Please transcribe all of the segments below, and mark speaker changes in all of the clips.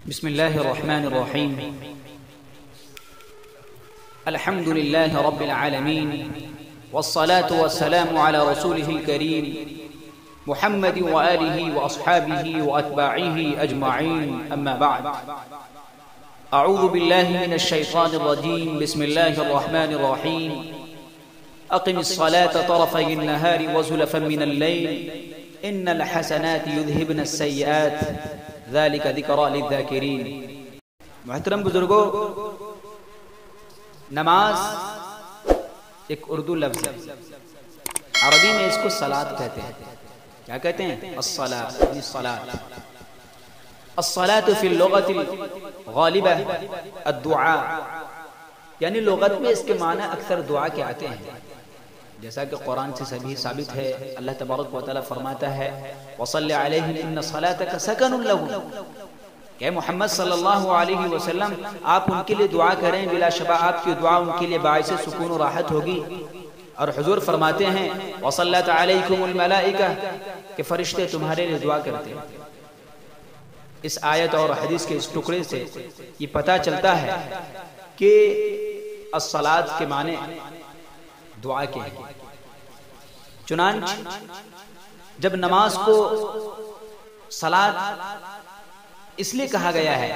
Speaker 1: بسم الله الرحمن الرحيم. الحمد لله رب العالمين، والصلاة والسلام على رسوله الكريم محمد وآله وأصحابه وأتباعه أجمعين، أما بعد. أعوذ بالله من الشيطان الرجيم. بسم الله الرحمن الرحيم. أقم الصلاة طرفي النهار وزلفا من الليل إن الحسنات يذهبن السيئات ذلك ذکری للذاکرین. محترم بزرگوں، نماز ایک اردو لفظ ہے، عربی میں اس کو صلاۃ کہتے ہیں. کیا کہتے ہیں؟ الصلاۃ، یعنی صلاۃ. الصلاۃ فی اللغۃ الغالبہ الدعاء، یعنی لغت میں اس کے معنی اکثر دعا کے آتے ہیں، جیسا کہ قرآن سے سبھی ثابت ہے. اللہ تبارک و تعالیٰ فرماتا ہے وَصَلِّ عَلَيْهِمْ إِنَّ صَلَاتَكَ سَكَنٌ لَهُمْ، کہ محمد صلی اللہ علیہ وسلم آپ ان کے لیے دعا کریں، بلا شبہ آپ کی دعا ان کے لیے باعث سکون و راحت ہوگی. اور حضور فرماتے ہیں وَصَلَّتْ عَلَيْكُمُ الْمَلَائِكَةُ، کہ فرشتے تمہارے لیے دعا کرتے ہیں. اس آیت اور حدیث کے اس ٹکڑے سے یہ پتہ چلتا ہے کہ الصلاۃ کے معنی دعا کے ہیں. چنانچہ جب نماز کو صلاۃ اس لیے کہا گیا ہے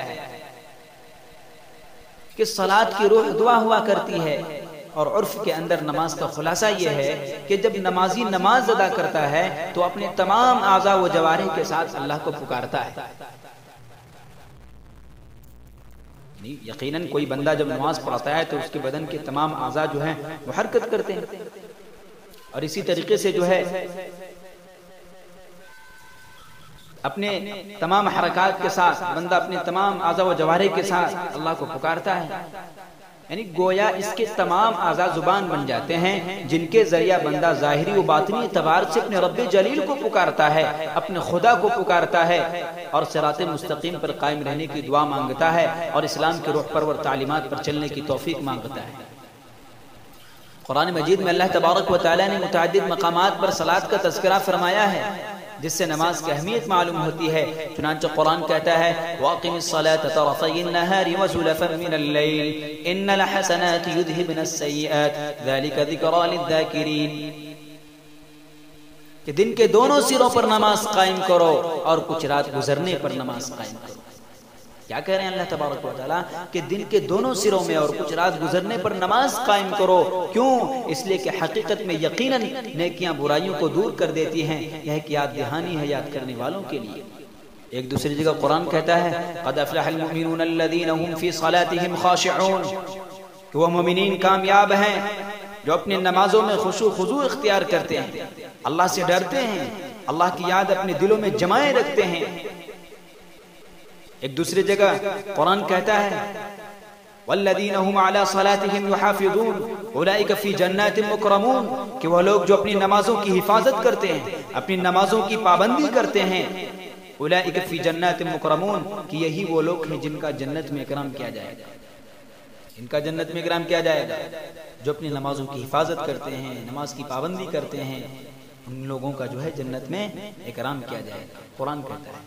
Speaker 1: کہ صلاۃ کی روح دعا ہوا کرتی ہے، اور عرف کے اندر نماز کا خلاصہ یہ ہے کہ جب نمازی نماز ادا کرتا ہے تو اپنے تمام اعضاء و جوارح کے ساتھ اللہ کو پکارتا ہے. یقیناً کوئی بندہ جب نماز پڑھتا ہے تو اس کے بدن کے تمام اعضاء جو ہیں وہ حرکت کرتے ہیں، اور اسی طریقے سے جو ہے اپنے تمام حرکات کے ساتھ بندہ اپنے تمام اعضاء و جوارح کے ساتھ اللہ کو پکارتا ہے. یعنی گویا اس کے تمام اعضاء زبان بن جاتے ہیں جن کے ذریعہ بندہ ظاہری و باطنی اعتبار سے اپنے رب جلیل کو پکارتا ہے، اپنے خدا کو پکارتا ہے، اور صراط مستقیم پر قائم رہنے کی دعا مانگتا ہے، اور اسلام کے روح پرور تعلیمات پر چلنے کی توفیق مانگتا ہے. قرآن مجید میں اللہ تبارک و تعالیٰ نے متعدد مقامات پر صلاۃ کا تذکرہ فرمایا ہے، جس سے نماز کی اہمیت معلوم ہوتی ہے. چنانچہ قرآن کہتا ہے وَأَقِمِ الصَّلَاةَ طَرَفَيِ النَّهَارِ وَزُلَفًا مِنَ اللَّيْلِ إِنَّ الْحَسَنَاتِ يُذْهِبْنَ السَّيِّئَاتِ ذَلِكَ ذِكْرَىٰ لِلذَّاكِرِينَ، کہ دن کے دونوں سروں پر نماز قائم کرو اور کچھ رات گزرنے پر نماز قائم کرو. کیا کہہ رہے ہیں اللہ تبارک و تعالیٰ؟ کہ دن کے دونوں سروں میں اور کچھ رات گزرنے پر نماز قائم کرو. کیوں؟ اس لیے کہ حقیقت میں یقیناً نیکیاں برائیوں کو دور کر دیتی ہیں. یہ ایک یاد دہانی ہے یاد کرنے والوں کے لیے. ایک دوسری جگہ قرآن کہتا ہے قد افلح المؤمنون الذین هم فی صلاتهم خاشعون، کہ وہ مومنین کامیاب ہیں جو اپنی نمازوں میں خشوع خضوع اختیار کرتے ہیں، اللہ سے ڈرتے ہیں، اللہ کی یاد اپنے دلوں میں جمائے رکھتے ہیں. ایک دوسری جگہ قرآن کہتا ہے والذین هم علی صلاتهم یحافظون اولئک فی جنات مکرمون، کہ وہ لوگ جو اپنی نمازوں کی حفاظت کرتے ہیں، اپنی نمازوں کی پابندی کرتے ہیں، اولئک فی جنات مکرمون، کہ یہی وہ لوگ ہیں جن کا جنت میں اکرام کیا جائے گا. ان کا جنت میں اکرام کیا جائے گا جو اپنی نمازوں کی حفاظت کرتے ہیں، نماز کی پابندی کرتے ہیں، ان لوگوں کا جو ہے جنت میں اکرام کیا جائے گا. قرآن کہتا ہے.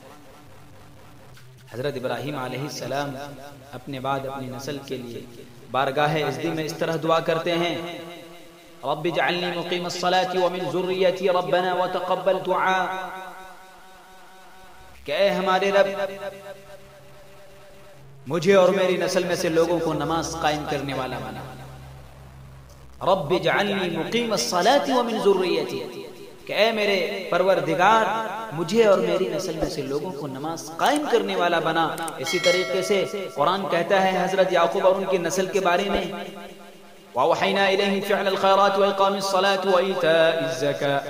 Speaker 1: حضرت ابراہیم علیہ السلام اپنے بعد اپنی نسل کے لیے بارگاہ عزتی میں اس طرح دعا کرتے ہیں رب اجعلنی مقیم الصلاة ومن ذریتی ربنا وتقبل دعاء، کہ اے ہمارے رب مجھے اور میری نسل میں سے لوگوں کو نماز قائم کرنے والا بنا. رب اجعلنی مقیم الصلاة ومن ذریتی، کہ اے میرے پروردگار مجھے اور میری نسل میں سے لوگوں کو نماز قائم کرنے والا بنا. اسی طریقے سے قرآن کہتا ہے حضرت یعقوب اور ان کی نسل کے بارے میں وَأَوْحَيْنَا إِلَيْهِمْ فِعْلَ الْخَيْرَاتِ وَإِقَامِ الصَّلَاةِ وَإِيتَاءِ الزَّكَاةِ،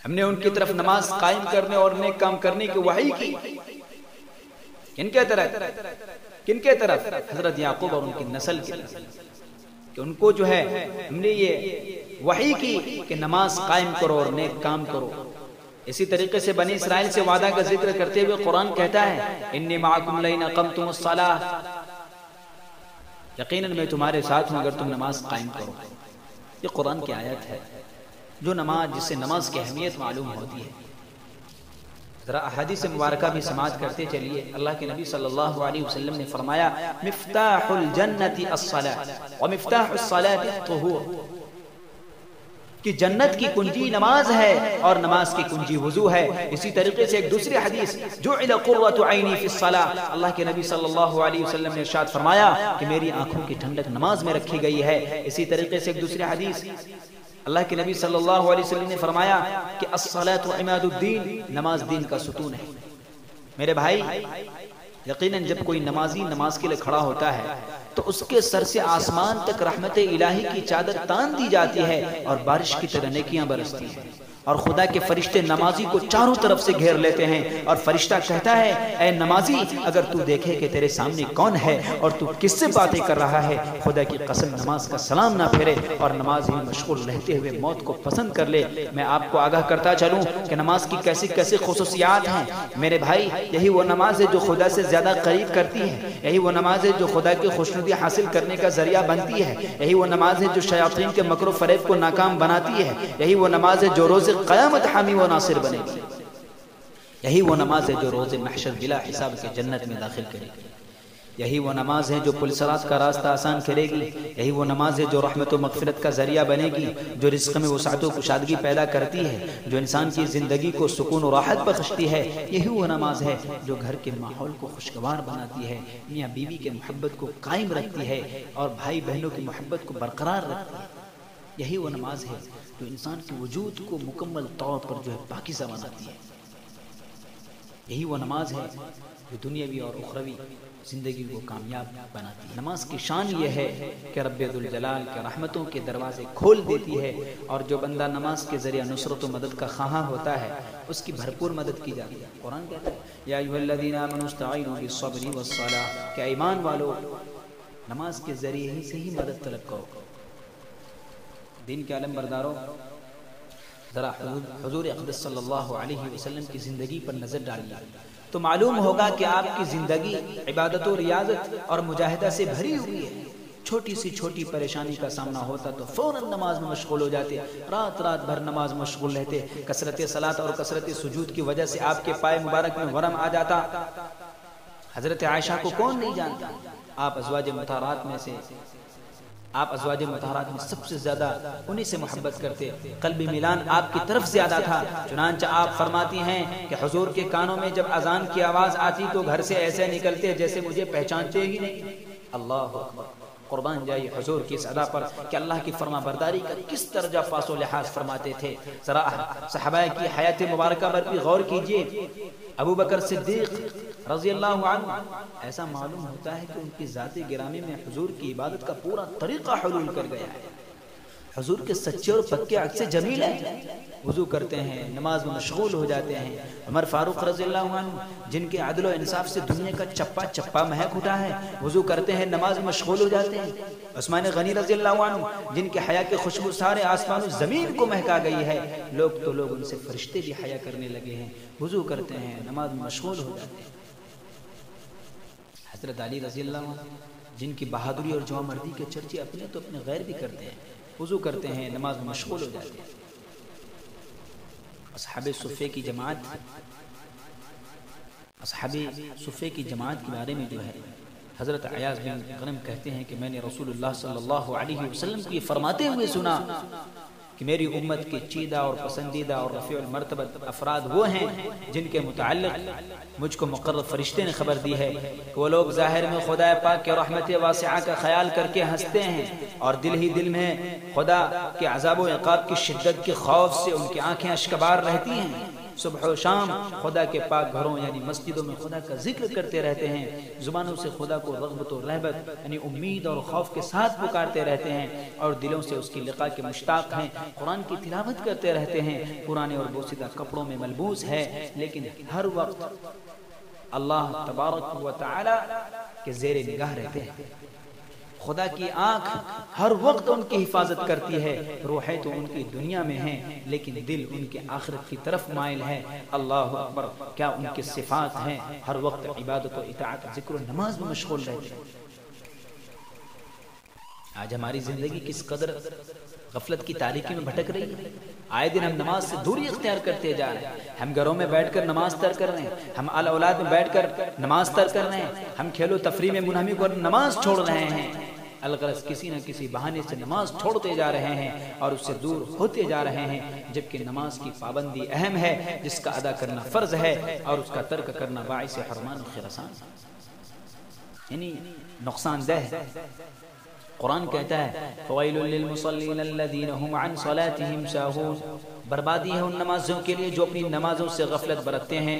Speaker 1: ہم نے ان کی طرف نماز قائم کرنے اور نیک کام کرنے کی وحی کی. کن کے طرف؟ حضرت یعقوب اور ان کی نسل کی طرف، کہ ان کو جو ہے ہم نے یہ وحی کی کہ نماز قائم کرو اور نیک کام کرو. اسی طریقے سے بنی اسرائیل سے وعدہ کا ذکر کرتے ہوئے قرآن کہتا ہے انی معکم لئن اقمتم الصلاۃ، یقیناً میں تمہارے ساتھ ہوں اگر تم نماز قائم کرو. یہ قرآن کی آیت ہے جو نماز، جس سے نماز کی اہمیت معلوم ہوتی ہے. ذرا احادیث مبارکہ بھی سماعت کرتے چلیے. اللہ کے نبی صلی اللہ علیہ وسلم نے فرمایا مفتاح الجنت الصلاۃ ومفتاح الصلاۃ الطہور، کہ جنت کی کنجی نماز ہے اور نماز کی کنجی وضو ہے. اسی طریقے سے ایک دوسری حدیث جعل قرۃ عینی فی الصلاۃ، اللہ کے نبی صلی اللہ علیہ وسلم نے ارشاد فرمایا کہ میری آنکھوں کی ٹھنڈک نماز میں رکھی گئی ہے. اسی طریقے سے ایک دوسری حدیث اللہ کے نبی صلی اللہ علیہ وسلم نے فرمایا کہ الصلاۃ عماد الدین، نماز دین کا ستون ہے. میرے بھائی یقیناً جب کوئی نمازی نماز کے لیے کھڑا ہوتا ہے تو اس کے سر سے آسمان تک رحمت الہی کی چادر تان دی جاتی ہے اور بارش کی طرح نیکیاں برستی ہیں، اور خدا کے فرشتے نمازی کو چاروں طرف سے گھیر لیتے ہیں. اور فرشتہ کہتا ہے اے نمازی اگر تو دیکھے کہ تیرے سامنے کون ہے اور تو کس سے باتیں کر رہا ہے، خدا کی قسم نماز کا سلام نہ پھیرے اور نماز ہی مشغول رہتے ہوئے موت کو پسند کر لے. میں آپ کو آگاہ کرتا چلوں کہ نماز کی کیسی کیسی خصوصیات ہیں. میرے بھائی یہی وہ نماز ہے جو خدا سے زیادہ قریب کرتی ہے، یہی وہ نماز ہے جو خدا کی خوشنودی حاصل کرنے کا ذریعہ بنتی ہے، یہی وہ نماز ہے جو شیاطین کے مکر و فریب کو ناکام بناتی ہے، یہی وہ نماز ہے جو روز قیامت حامی و ناصر بنے گی، یہی وہ نماز ہے جو روز محشر بلا حساب کے جنت میں داخل کرے گی، یہی وہ نماز ہے جو پل صراط کا راستہ آسان کرے گی، یہی وہ نماز ہے جو رحمت و مغفرت کا ذریعہ بنے گی، جو رزق میں وسعت و کشادگی پیدا کرتی ہے، جو انسان کی زندگی کو سکون و راحت بخشتی ہے. یہی وہ نماز ہے جو گھر کے ماحول کو خوشگوار بناتی ہے، میاں بیوی کے محبت کو قائم رکھتی ہے اور بھائی بہنوں کی محبت کو برقرار رکھتی ہے. یہی وہ نماز ہے جو انسان کے وجود کو مکمل طور پر جو ہے پاکیزہ بناتی ہے. یہی وہ نماز ہے جو دنیاوی اور اخروی زندگی کو کامیاب بناتی ہے. نماز کی شان یہ ہے کہ رب ذوالجلال کے رحمتوں کے دروازے کھول دیتی ہے، اور جو بندہ نماز کے ذریعہ نصرت و مدد کا خواہاں ہوتا ہے اس کی بھرپور مدد کی جاتی ہے. قرآن کہتا ہے یا ایھا الذین آمنوا استعینوا بالصبر والصلاۃ، کہ ایمان والو نماز کے ذریعے ہی سے ہی مدد طلب کرو. دین کے علم برداروں ذرا حضور اقدس صلی اللہ علیہ وسلم کی زندگی پر نظر ڈالیے تو معلوم ہوگا کہ آپ کی زندگی عبادت و ریاضت اور مجاہدہ سے بھری ہوئی ہے. چھوٹی سی چھوٹی پریشانی کا سامنا ہوتا تو فوراً نماز میں مشغول ہو جاتے، رات بھر نماز مشغول رہتے. کثرت صلاۃ اور کثرت سجود کی وجہ سے آپ کے پائے مبارک میں ورم آ جاتا. حضرت عائشہ کو کون نہیں جانتا، آپ ازواج مطہرات میں سب سے زیادہ انہی سے محبت کرتے. قلبی میلان آپ کی طرف زیادہ تھا. چنانچہ آپ فرماتی ہیں کہ حضور کے کانوں میں جب اذان کی آواز آتی تو گھر سے ایسے نکلتے جیسے مجھے پہچانتے ہی نہیں. اللہ اکبر، قربان جائیے حضور کی اس ادا پر کہ اللہ کی فرما برداری کا کس درجہ پاس و لحاظ فرماتے تھے. ذرا صحابہ کی حیات مبارکہ پر بھی غور کیجئے. ابو بکر صدیق رضی اللہ عنہ، ایسا معلوم ہوتا ہے کہ ان کی ذات گرامی میں حضور کی عبادت کا پورا طریقہ حلول کر گیا ہے. حضور کے سچے اور پکے عکس جمیل ہیں. وضو کرتے ہیں، نماز میں مشغول ہو جاتے ہیں. عمر فاروق رضی اللہ عنہ جن کے عدل و انصاف سے دنیا کا چپا چپا مہک اٹھا ہے، وضو کرتے ہیں، نماز میں مشغول ہو جاتے ہیں. عثمان غنی رضی اللہ عنہ جن کے حیا کی خوشبو سارے آسمان و زمین کو مہکا گئی ہے، لوگ ان سے فرشتے بھی حیا کرنے لگے ہیں. وضو کرتے ہیں، نماز میں مشغول ہو جاتے ہیں. حضرت علی رضی اللہ عنہ جن کی بہادری اور جواں مردی کے چرچے اپنے تو اپنے غیر بھی کرتے ہیں، وضو کرتے ہیں، نماز میں مشغول ہو جاتے ہیں. اصحاب صفے کی جماعت کے بارے میں جو ہے حضرت عیاض بن غنم کہتے ہیں کہ میں نے رسول اللہ صلی اللہ علیہ وسلم کو یہ فرماتے ہوئے سنا کہ میری امت کے چیدہ اور پسندیدہ اور رفیع المرتبت افراد وہ ہیں جن کے متعلق مجھ کو مقرر فرشتے نے خبر دی ہے کہ وہ لوگ ظاہر میں خدا پاک کے رحمت واسعہ کا خیال کر کے ہنستے ہیں اور دل ہی دل میں خدا کے عذاب و عقاب کی شدت کے خوف سے ان کی آنکھیں اشکبار رہتی ہیں. صبح و شام خدا کے پاک گھروں یعنی مسجدوں میں خدا کا ذکر کرتے رہتے ہیں. زبانوں سے خدا کو رغبت و رہبت یعنی امید اور خوف کے ساتھ پکارتے رہتے ہیں اور دلوں سے اس کی لقاء کے مشتاق ہیں. قرآن کی تلاوت کرتے رہتے ہیں، پرانے اور بوسیدہ کپڑوں میں ملبوس ہے، لیکن ہر وقت اللہ تبارک و تعالی کے زیر نگاہ رہتے ہیں. خدا کی آنکھ ہر وقت ان کی حفاظت کرتی ہے. روحیں تو ان کی دنیا میں ہیں لیکن دل ان کے آخرت کی طرف مائل ہے. اللہ اکبر، کیا ان کے صفات ہیں. ہر وقت عبادت و اطاعت ذکر و نماز میں مشغول رہتے ہیں. آج ہماری زندگی کس قدر غفلت کی تاریکی میں بھٹک رہی ہے. آئے دن ہم نماز سے دوری اختیار کرتے جا رہے ہیں. ہم گھروں میں بیٹھ کر نماز ترک کر رہے ہیں. ہم اولاد میں بیٹھ کر نماز ترک کر رہے ہیں. ہم کھیل و تفریح میں منہمک اور نماز چھوڑ رہے ہیں. الغرض کسی نہ کسی بہانے سے نماز چھوڑتے جا رہے ہیں اور اس سے دور ہوتے جا رہے ہیں، جبکہ نماز کی پابندی اہم ہے، جس کا ادا کرنا فرض ہے اور اس کا ترک کرنا باعث حرمان و خرسان، یعنی نقصان دہ ہے. قرآن کہتا ہے فویل للمصلین الذین هم عن صلاتهم ساہون، بربادی ہے ان نمازوں کے لیے جو اپنی نمازوں سے غفلت برتتے ہیں.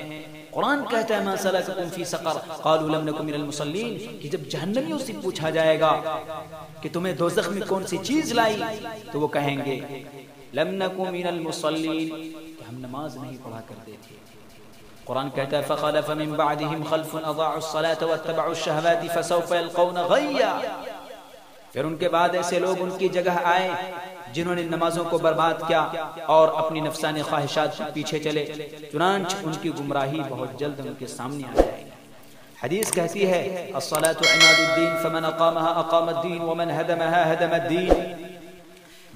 Speaker 1: قرآن کہتا ہے ما سلککم فی سقر قالوا لم نکن من المصلین، کہ جب جہنمیوں سے پوچھا جائے گا کہ تمہیں دوزخ میں کون سی چیز لائی، تو وہ کہیں گے لم نکن من المصلین، کہ ہم نماز نہیں پڑھا کرتے تھے. قرآن کہتا ہے فخلف من بعدهم خلف اضاعوا الصلاة واتبعوا الشهوات فسوف يلقون غیا، پھر ان کے بعد ایسے لوگ ان کی جگہ آئے جنہوں نے نمازوں کو برباد کیا اور اپنی نفسانی خواہشات کے پیچھے چلے، چنانچہ ان کی گمراہی بہت جلد ان کے سامنے آ جائے گی. حدیث کہتی ہے الصلاة عماد الدین فمن اقامها اقام الدین ومن هدمها هدم الدین،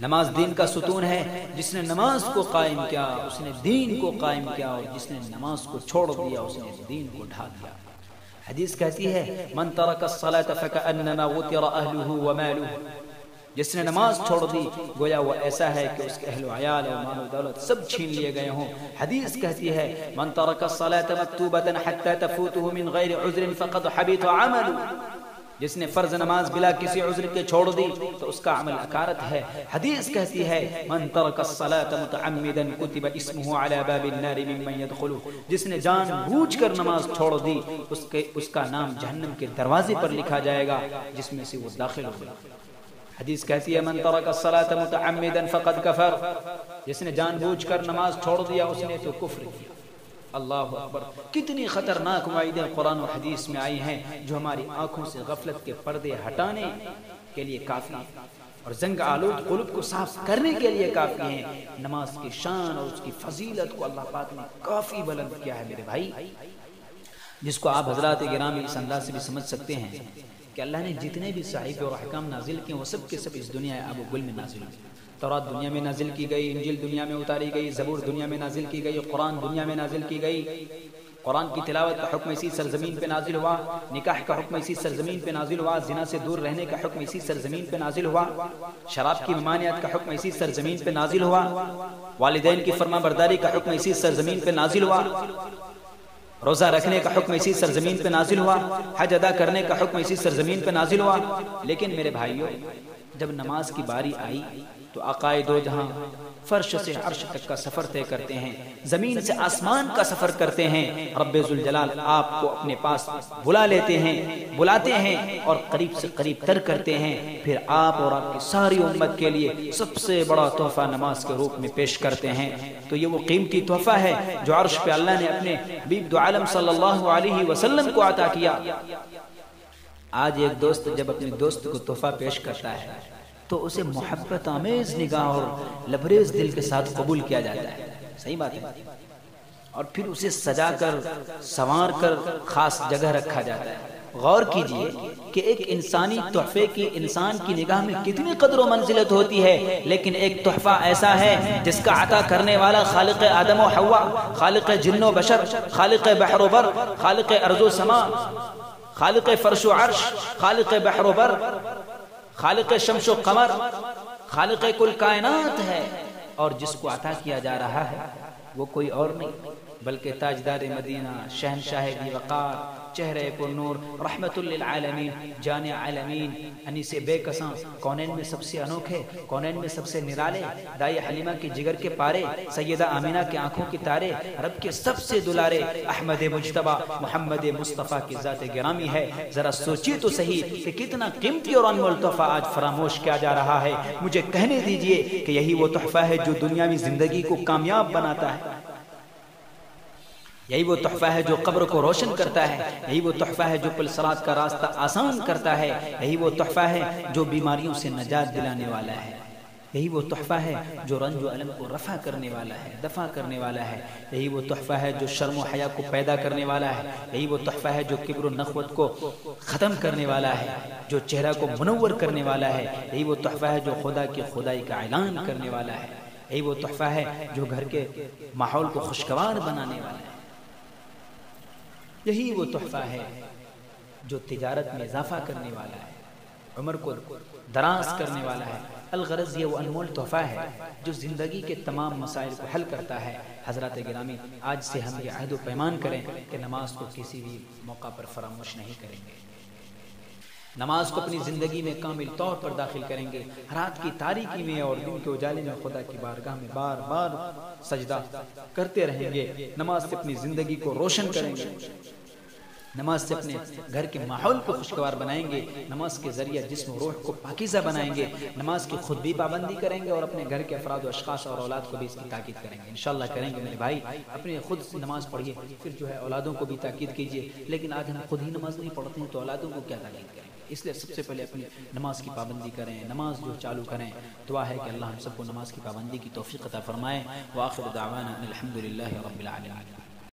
Speaker 1: نماز دین کا ستون ہے، جس نے نماز کو قائم کیا اس نے دین کو قائم کیا، اور جس نے نماز کو چھوڑ دیا اس نے دین کو ڈھا دیا. حدیث کہتی ہے من ترک الصلاة فکأنما غتر اہلہ ومالہ، جس نے نماز چھوڑ دی گویا وہ ایسا ہے کہ اس کے اہل و عیال اور مال و دولت سب چھین لیے گئے ہوں. حدیث کہتی ہے من ترک الصلاة مکتوبة حتى تفوته من غیر عذر فقد حبط عمله، جس نے فرض نماز بلا کسی عذر کے چھوڑ دی تو اس کا عمل اکارت ہے. حدیث کہتی ہے من ترک الصلاة متعمدا کتب اسمه على باب النار ممن يدخله، جس نے جان بوجھ کر نماز چھوڑ دی اس کا نام جہنم کے دروازے پر لکھا جائے گا جس میں سے وہ داخل ہوگا. حدیث کہتی ہے من ترک الصلاة متعمدا فقد کفر، جس نے جان بوجھ کر نماز چھوڑ دیا اس نے تو کفر کیا. اللہ اکبر، کتنی خطرناک وعیدیں قرآن و حدیث میں آئی ہیں جو ہماری آنکھوں سے غفلت کے پردے ہٹانے کے لیے کافی اور زنگ آلود قلوب کو صاف کرنے کے لیے کافی ہیں. نماز کی شان اور اس کی فضیلت کو اللہ پاک نے کافی بلند کیا ہے میرے بھائی، جس کو آپ حضرات گرامی اس انداز سے بھی سمجھ سکتے ہیں کہ اللہ نے جتنے بھی صحیفے اور احکام نازل کیے وہ سب کے سب اس دنیا آب و گل میں نازل ہوئے. تورات دنیا میں نازل کی گئی، انجیل دنیا میں اتاری گئی، زبور دنیا میں نازل کی گئی، قرآن دنیا میں نازل کی گئی. قرآن کی تلاوت کا حکم اسی سرزمین پہ نازل ہوا، نکاح کا حکم اسی سرزمین پہ نازل ہوا، زنا سے دور رہنے کا حکم اسی سرزمین پہ نازل ہوا، شراب کی ممانعت کا حکم اسی سرزمین پہ نازل ہوا، والدین کی فرما برداری کا حکم اسی سرزمین پہ نازل ہوا، روزہ رکھنے کا حکم اسی سرزمین پہ نازل ہوا، حج ادا کرنے کا حکم اسی سرزمین پہ نازل ہوا. لیکن میرے بھائیوں، جب نماز کی باری آئی تو آقائے دو جہاں فرش سے عرش تک کا سفر طے کرتے ہیں، زمین سے آسمان کا سفر کرتے ہیں. رب ذوالجلال آپ کو اپنے پاس بلاتے ہیں اور قریب سے قریب تر کرتے ہیں. پھر آپ اور آپ کی ساری امت کے لیے سب سے بڑا تحفہ نماز کے روپ میں پیش کرتے ہیں. تو یہ وہ قیمتی تحفہ ہے جو عرش پہ اللہ نے اپنے حبیب دو عالم صلی اللہ علیہ وسلم کو عطا کیا. آج ایک دوست جب اپنے دوست کو تحفہ پیش کرتا ہے تو اسے محبت آمیز نگاہ اور لبریز دل کے ساتھ قبول کیا جاتا ہے. صحیح بات ہے. اور پھر اسے سجا کر سنوار کر خاص جگہ رکھا جاتا ہے. غور کیجئے کہ ایک انسانی تحفے کی انسان کی نگاہ میں کتنی قدر و منزلت ہوتی ہے، لیکن ایک تحفہ ایسا ہے جس کا عطا کرنے والا خالق آدم و حوا، خالق جن و بشر، خالق بحر و بر، خالق ارض و سما، خالق فرش و عرش، خالق بحر و بر، خالق شمس و قمر، خالق کل کائنات ہے. اور جس کو عطا کیا جا رہا ہے وہ کوئی اور نہیں بلکہ تاجدار مدینہ، شہنشاہ ذی وقار، چہرے پر نور، رحمت للعالمین، جان عالمین، انیس بے کساں، کونین میں سب سے انوکھے، کونین میں سب سے نرالے، دائی حلیمہ کی جگر کے پارے، سیدہ آمینہ کی آنکھوں کی تارے، رب کے سب سے دلارے، احمد مجتبہ محمد مصطفیٰ کی ذات گرامی ہے. ذرا سوچیے تو صحیح کہ کتنا قیمتی اور انمول تحفہ آج فراموش کیا جا رہا ہے. مجھے کہنے دیجئے کہ یہی وہ تحفہ ہے جو دنیاوی زندگی کو کامیاب بناتا ہے، یہی وہ تحفہ ہے جو قبر کو روشن کرتا ہے، یہی وہ تحفہ ہے جو پل صراط کا راستہ آسان کرتا ہے، یہی وہ تحفہ ہے جو بیماریوں سے نجات دلانے والا ہے، یہی وہ تحفہ ہے جو رنج و الم کو رفع کرنے والا ہے، دفع کرنے والا ہے۔ یہی وہ تحفہ ہے جو شرم و حیا کو پیدا کرنے والا ہے۔ یہی وہ تحفہ ہے جو کبر و نخوت کو ختم کرنے والا ہے، جو چہرہ کو منور کرنے والا ہے۔ یہی وہ تحفہ ہے جو خدا کی خدائی کا اعلان کرنے والا ہے۔ یہی وہ تحفہ ہے جو گھر کے ماحول کو خوشگوار بنانے والا ہے۔ یہی وہ تحفہ ہے جو تجارت میں اضافہ کرنے والا ہے، عمر کو دراز کرنے والا ہے۔ الغرض یہ وہ انمول تحفہ ہے جو زندگی کے تمام مسائل کو حل کرتا ہے۔ حضرات گرامی، آج سے ہم یہ عہد و پیمان کریں کہ نماز کو کسی بھی موقع پر فراموش نہیں کریں گے، نماز کو اپنی زندگی میں کامل طور پر داخل کریں گے۔ رات کی تاریکی میں اور دن کے اجالے میں خدا کی بارگاہ میں بار بار سجدہ کرتے رہیں گے، نماز سے اپنی زندگی کو روشن کریں گے، نماز سے اپنے گھر کے ماحول کو خوشگوار بنائیں گے، نماز کے ذریعے جسم و روح کو پاکیزہ بنائیں گے، نماز کی خود بھی پابندی کریں گے اور اپنے گھر کے افراد و اشخاص اور اولاد کو بھی اس کی تاکید کریں گے۔ انشاءاللہ کریں گے میرے بھائی، اپنے خود نماز پڑھیے، پھر جو ہے اولادوں کو بھی تاکید کیجیے۔ لیکن آج ہم خود ہی نماز نہیں پڑھتے ہیں تو اولادوں کو کیا تاکید کریں گے؟ اس لیے سب سے پہلے اپنی نماز کی پابندی کریں، نماز جو چالو کریں۔ دعا ہے کہ اللہ ہم سب کو نماز کی پابندی کی توفیق عطا فرمائے۔ وآخر دعوانا الحمدللہ رب العالمین۔